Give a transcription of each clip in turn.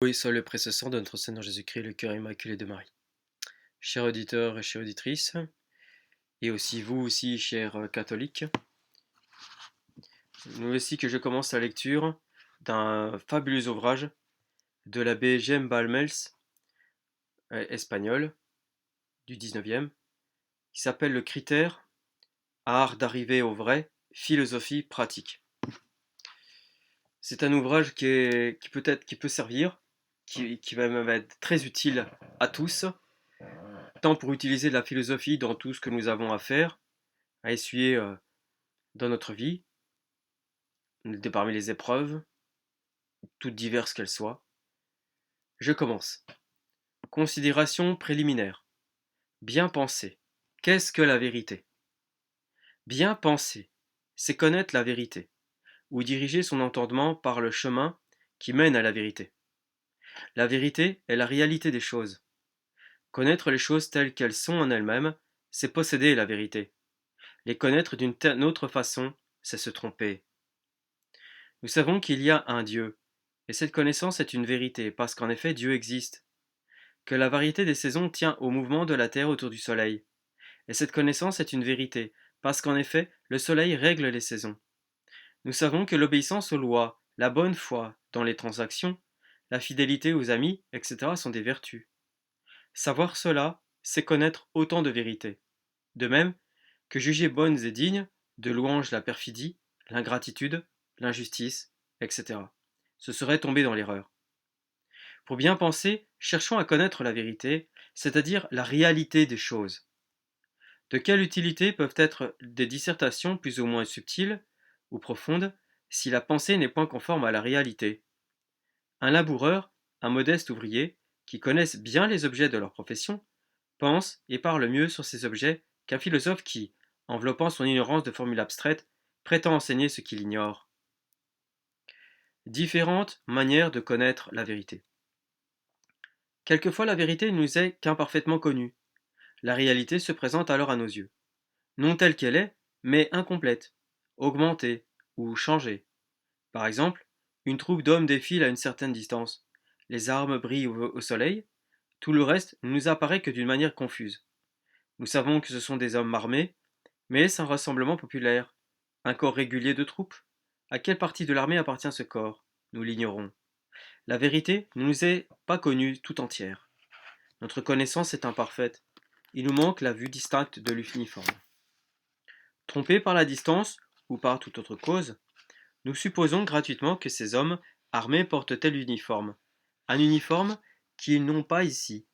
Oui, soit le précesseur de notre Seigneur Jésus-Christ, le cœur immaculé de Marie. Chers auditeurs et chères auditrices, et aussi vous aussi, chers catholiques, nous voici que je commence la lecture d'un fabuleux ouvrage de l'abbé Jem Balmels, espagnol, du 19e, qui s'appelle Le Critère, art d'arriver au vrai, philosophie pratique. C'est un ouvrage qui peut servir, qui va même être très utile à tous, tant pour utiliser de la philosophie dans tout ce que nous avons à faire, à essuyer dans notre vie, parmi les épreuves, toutes diverses qu'elles soient. Je commence. Considération préliminaire. Bien penser. Qu'est-ce que la vérité? Bien penser, c'est connaître la vérité, ou diriger son entendement par le chemin qui mène à la vérité. La vérité est la réalité des choses. Connaître les choses telles qu'elles sont en elles-mêmes, c'est posséder la vérité. Les connaître d'une autre façon, c'est se tromper. Nous savons qu'il y a un Dieu, et cette connaissance est une vérité, parce qu'en effet Dieu existe, que la variété des saisons tient au mouvement de la Terre autour du Soleil, et cette connaissance est une vérité, parce qu'en effet le Soleil règle les saisons. Nous savons que l'obéissance aux lois, la bonne foi dans les transactions, la fidélité aux amis, etc. sont des vertus. Savoir cela, c'est connaître autant de vérités. De même que juger bonnes et dignes, de louange la perfidie, l'ingratitude, l'injustice, etc. Ce serait tomber dans l'erreur. Pour bien penser, cherchons à connaître la vérité, c'est-à-dire la réalité des choses. De quelle utilité peuvent être des dissertations plus ou moins subtiles ou profondes si la pensée n'est point conforme à la réalité? Un laboureur, un modeste ouvrier, qui connaissent bien les objets de leur profession, pense et parle mieux sur ces objets qu'un philosophe qui, enveloppant son ignorance de formules abstraites, prétend enseigner ce qu'il ignore. Différentes manières de connaître la vérité. Quelquefois la vérité nous est qu'imparfaitement connue. La réalité se présente alors à nos yeux, non telle qu'elle est, mais incomplète, augmentée ou changée. Par exemple, une troupe d'hommes défile à une certaine distance. Les armes brillent au soleil, tout le reste ne nous apparaît que d'une manière confuse. Nous savons que ce sont des hommes armés, mais est-ce un rassemblement populaire? Un corps régulier de troupes? À quelle partie de l'armée appartient ce corps? Nous l'ignorons. La vérité ne nous est pas connue tout entière. Notre connaissance est imparfaite. Il nous manque la vue distincte de l'uniforme. Trompés par la distance ou par toute autre cause, nous supposons gratuitement que ces hommes armés portent tel uniforme. Un uniforme qu'ils n'ont pas ici.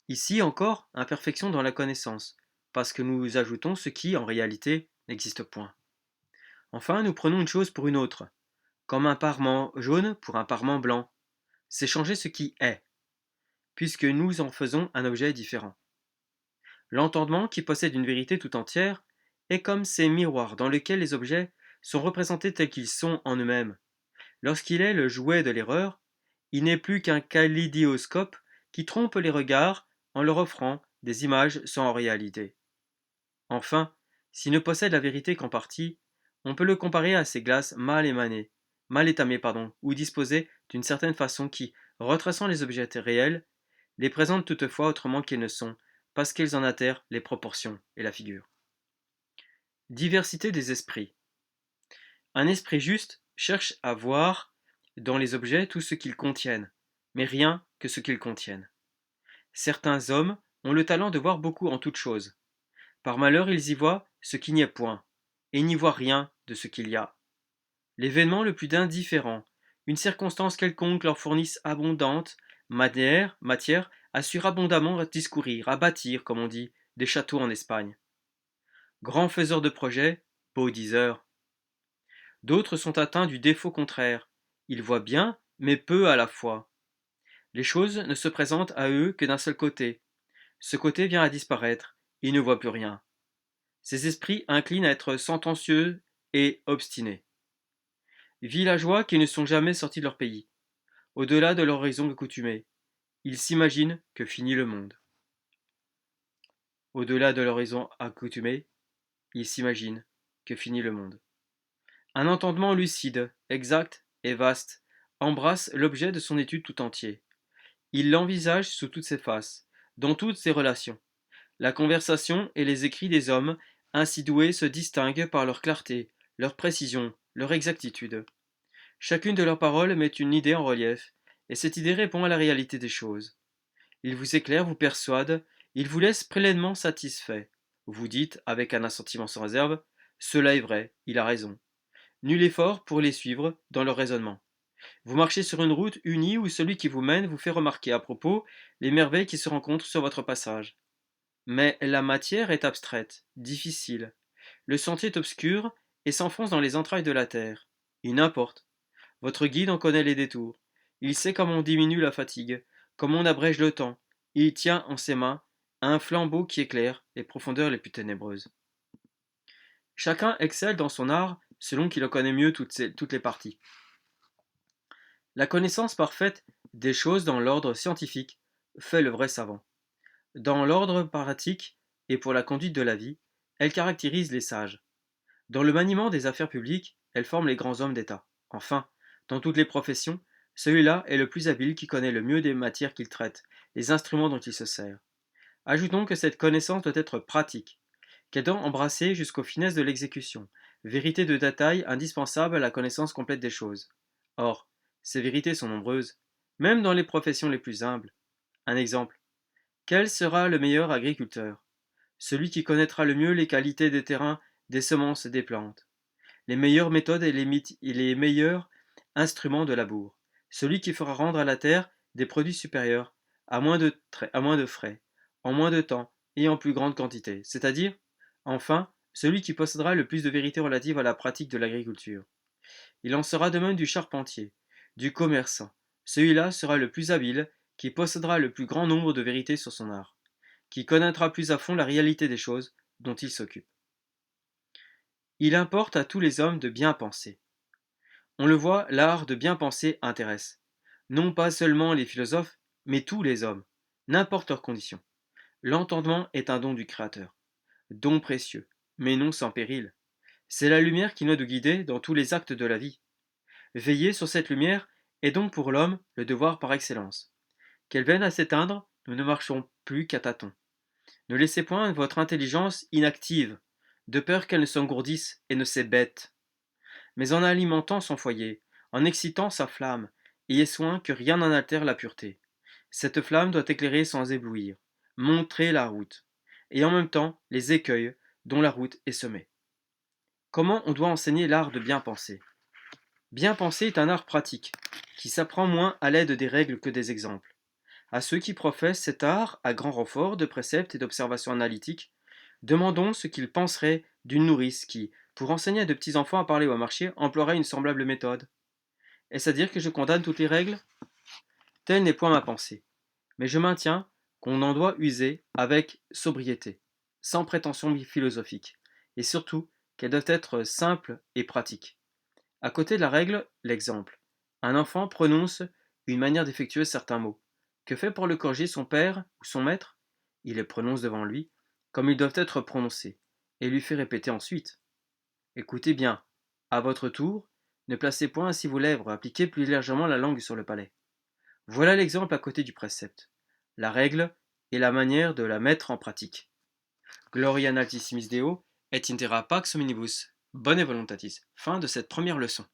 Ici encore, imperfection dans la connaissance, parce que nous ajoutons ce qui, en réalité, n'existe point. Enfin, nous prenons une chose pour une autre, comme un parement jaune pour un parement blanc. C'est changer ce qui est, puisque nous en faisons un objet différent. L'entendement, qui possède une vérité tout entière, est comme ces miroirs dans lesquels les objets sont représentés tels qu'ils sont en eux-mêmes. Lorsqu'il est le jouet de l'erreur, il n'est plus qu'un kaléidoscope qui trompe les regards en leur offrant des images sans réalité. Enfin, s'il ne possède la vérité qu'en partie, on peut le comparer à ces glaces mal étamées, ou disposées d'une certaine façon qui, retraçant les objets réels, les présentent toutefois autrement qu'ils ne sont, parce qu'ils en altèrent les proportions et la figure. Diversité des esprits. Un esprit juste cherche à voir dans les objets tout ce qu'ils contiennent, mais rien que ce qu'ils contiennent. Certains hommes ont le talent de voir beaucoup en toutes choses. Par malheur, ils y voient ce qui n'y est point, et n'y voient rien de ce qu'il y a. L'événement le plus indifférent, une circonstance quelconque leur fournisse abondante matière à surabondamment discourir, à bâtir, comme on dit, des châteaux en Espagne. Grands faiseurs de projets, beaux diseurs. D'autres sont atteints du défaut contraire. Ils voient bien, mais peu à la fois. Les choses ne se présentent à eux que d'un seul côté. Ce côté vient à disparaître, ils ne voient plus rien. Ces esprits inclinent à être sentencieux et obstinés. Villageois qui ne sont jamais sortis de leur pays, au-delà de leur horizon accoutumé, ils s'imaginent que finit le monde. Au-delà de l'horizon accoutumé, ils s'imaginent que finit le monde. Un entendement lucide, exact et vaste embrasse l'objet de son étude tout entier. Il l'envisage sous toutes ses faces, dans toutes ses relations. La conversation et les écrits des hommes ainsi doués se distinguent par leur clarté, leur précision, leur exactitude. Chacune de leurs paroles met une idée en relief, et cette idée répond à la réalité des choses. Il vous éclaire, vous persuade, il vous laisse pleinement satisfait. Vous dites, avec un assentiment sans réserve, cela est vrai, il a raison. Nul effort pour les suivre dans leur raisonnement. Vous marchez sur une route unie où celui qui vous mène vous fait remarquer à propos les merveilles qui se rencontrent sur votre passage. Mais la matière est abstraite, difficile. Le sentier est obscur et s'enfonce dans les entrailles de la terre. Il n'importe. Votre guide en connaît les détours. Il sait comment on diminue la fatigue, comment on abrège le temps. Il tient en ses mains un flambeau qui éclaire les profondeurs les plus ténébreuses. Chacun excelle dans son art selon qu'il en connaît mieux toutes les parties. La connaissance parfaite des choses dans l'ordre scientifique fait le vrai savant. Dans l'ordre pratique et pour la conduite de la vie, elle caractérise les sages. Dans le maniement des affaires publiques, elle forme les grands hommes d'État. Enfin, dans toutes les professions, celui-là est le plus habile qui connaît le mieux des matières qu'il traite, les instruments dont il se sert. Ajoutons que cette connaissance doit être pratique, qu'elle doit embrasser jusqu'aux finesses de l'exécution, vérité de détail indispensable à la connaissance complète des choses. Or, ces vérités sont nombreuses, même dans les professions les plus humbles. Un exemple. Quel sera le meilleur agriculteur? Celui qui connaîtra le mieux les qualités des terrains, des semences et des plantes, les meilleures méthodes et les meilleurs instruments de labour, celui qui fera rendre à la terre des produits supérieurs, à moins de frais, en moins de temps et en plus grande quantité, c'est-à-dire, enfin, celui qui possédera le plus de vérité relative à la pratique de l'agriculture. Il en sera de même du charpentier, du commerçant. Celui-là sera le plus habile, qui possédera le plus grand nombre de vérités sur son art, qui connaîtra plus à fond la réalité des choses dont il s'occupe. Il importe à tous les hommes de bien penser. On le voit, l'art de bien penser intéresse. Non pas seulement les philosophes, mais tous les hommes, n'importe leurs conditions. L'entendement est un don du Créateur. Don précieux, mais non sans péril. C'est la lumière qui doit nous guider dans tous les actes de la vie. Veiller sur cette lumière est donc pour l'homme le devoir par excellence. Qu'elle vienne à s'éteindre, nous ne marchons plus qu'à tâtons. Ne laissez point votre intelligence inactive, de peur qu'elle ne s'engourdisse et ne s'hébète. Mais en alimentant son foyer, en excitant sa flamme, ayez soin que rien n'en altère la pureté. Cette flamme doit éclairer sans éblouir, montrer la route, et en même temps les écueils dont la route est semée. Comment on doit enseigner l'art de bien penser? Bien penser est un art pratique, qui s'apprend moins à l'aide des règles que des exemples. À ceux qui professent cet art, à grand renfort de préceptes et d'observations analytiques, demandons ce qu'ils penseraient d'une nourrice qui, pour enseigner à de petits enfants à parler ou à marcher, emploierait une semblable méthode. Est-ce à dire que je condamne toutes les règles? Telle n'est point ma pensée, mais je maintiens qu'on en doit user avec sobriété, sans prétention philosophique, et surtout qu'elles doivent être simples et pratiques. À côté de la règle, l'exemple. Un enfant prononce une manière d'effectuer certains mots. Que fait pour le corriger son père ou son maître? Il les prononce devant lui, comme ils doivent être prononcés, et lui fait répéter ensuite. Écoutez bien, à votre tour, ne placez point ainsi vos lèvres, appliquez plus légèrement la langue sur le palais. Voilà l'exemple à côté du précepte. La règle est la manière de la mettre en pratique. Gloria in altissimis Deo, et intera pax omnibus. Bonne volontatis. Fin de cette première leçon.